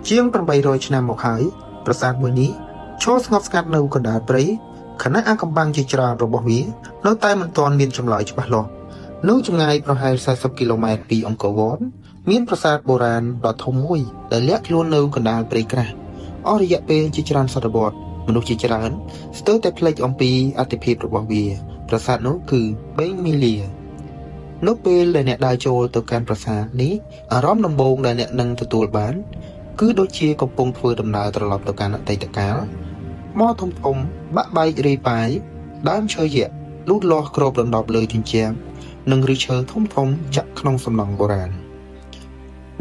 ជាង800ឆ្នាំមកហើយប្រាសាទមួយនេះឈរស្ងប់ស្ងាត់នៅកណ្ដាលព្រៃខណៈអាកំបាំងជាច្រើនរបស់វានៅតែមិនទាន់មានចម្លើយច្បាស់លាស់នៅចម្ងាយប្រហែល40គីឡូម៉ែត្រពីអង្គរវត្តមានប្រាសាទបុរាណដ៏ធំមួយដែលលាក់ខ្លួននៅកណ្ដាលព្រៃក្រាស់អស់រយៈពេលជាច្រើនសតវត្សមនុស្សជាច្រើនស្ទើរតែភ្លេចអំពីអត្ថិភាពរបស់វាប្រាសាទនោះគឺបេងមីលានៅពេលដែលអ្នកដើរចូលទៅកាន់ប្រាសាទនេះអារម្មណ៍ដំបូងដែលអ្នកនឹងទទួលបានគឺដូចជាកំពុងធ្វើដំណើរត្រឡប់ទៅកាន់អតីតកាលថ្មធំបាក់បែករាយប៉ាយដើមឈើយក្សលូតលាស់គ្របដណ្ដប់លើជញ្ជាំងនិងឫសឈើធំចាក់ក្នុងសំណង់បុរាណ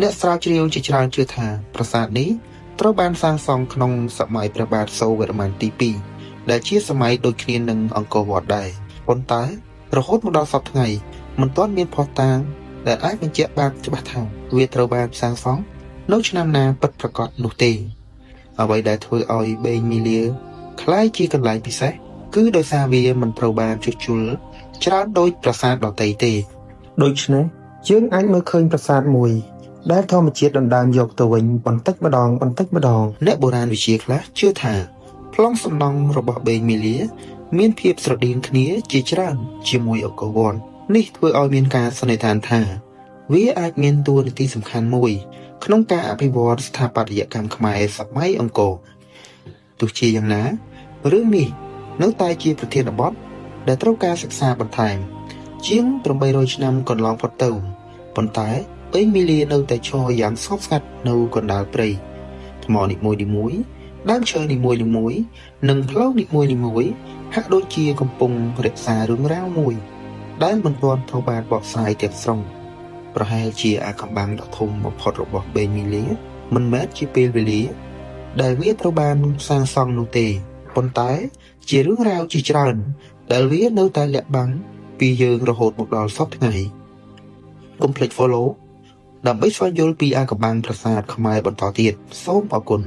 អ្នកស្រាវជ្រាវជាច្រើនជឿថាប្រាសាទនេះត្រូវបានសាងសង់ក្នុងសម័យព្រះបាទសូរវរ្ម័នទី2ដែលជាសម័យដូចគ្នានឹងអង្គរវត្តដែរប៉ុន្តែរហូតមកដល់សព្វថ្ងៃមិនទាន់មានភស្តុតាងដែលអាចបញ្ជាក់បានច្បាស់ថាវាត្រូវបានសាងសង់នៅឆ្នាំណាពិតប្រាកដនោះទេអ្វីដែលធ្វើឲ្យបេងមីលាคล้ายជាកន្លែងពិសេសគឺដោយសារវាមិនត្រូវបានជួសជុលច្រើនដូចប្រាសាទដទៃទេដូច្នេះយើងអាចមើលឃើញប្រាសាទមួយដែលធម្មជាតិដណ្ដើមយកទៅវិញបន្តិចម្ដងអ្នកបុរាណវិទ្យាខ្លះជឿថាប្លង់សំណង់របស់បេងមីលាមានភាពស្រដៀងគ្នាជាច្រើនជាមួយអង្គរវត្តនេះធ្វើឲ្យមានការសន្និដ្ឋានថាវាអាចមានតួនាទីសំខាន់មួយក្នុងការអភិវឌ្ឍស្ថាបត្យកម្មខ្មែរសម័យអង្គរទោះជាយ៉ាងណារឿងនេះនៅតែជាប្រធានបទដែលត្រូវការសិក្សាបន្ថែមជាង800ឆ្នាំកន្លងផុតទៅប៉ុន្តែបេងមីលានៅតែឈរយ៉ាងស្ងប់ស្ងាត់នៅកណ្ដាលព្រៃថ្មនីមួយៗដើមឈើនីមួយៗនិងផ្លូវនីមួយៗហាក់ដូចជាកំពុងរក្សារឿងរ៉ាវមួយដែលមិនទាន់ត្រូវបានបកស្រាយទាំងស្រុងប្រហែលជាអាកំបាំងដ៏ធំបំផុតរបស់បេងមីលាមិនមែនជាពេលវេលាដែលវាត្រូវបានសាងសង់នោះទេប៉ុន្តែជារឿងរ៉ាវជាច្រើនដែលវានៅតែលាក់បាំងពីយើងរហូតមកដល់សព្វថ្ងៃកុំភ្លេច follow ដើម្បីស្វែងយល់ពីអាកំបាំងប្រាសាទខ្មែរបន្តទៀតសូមអរគុណ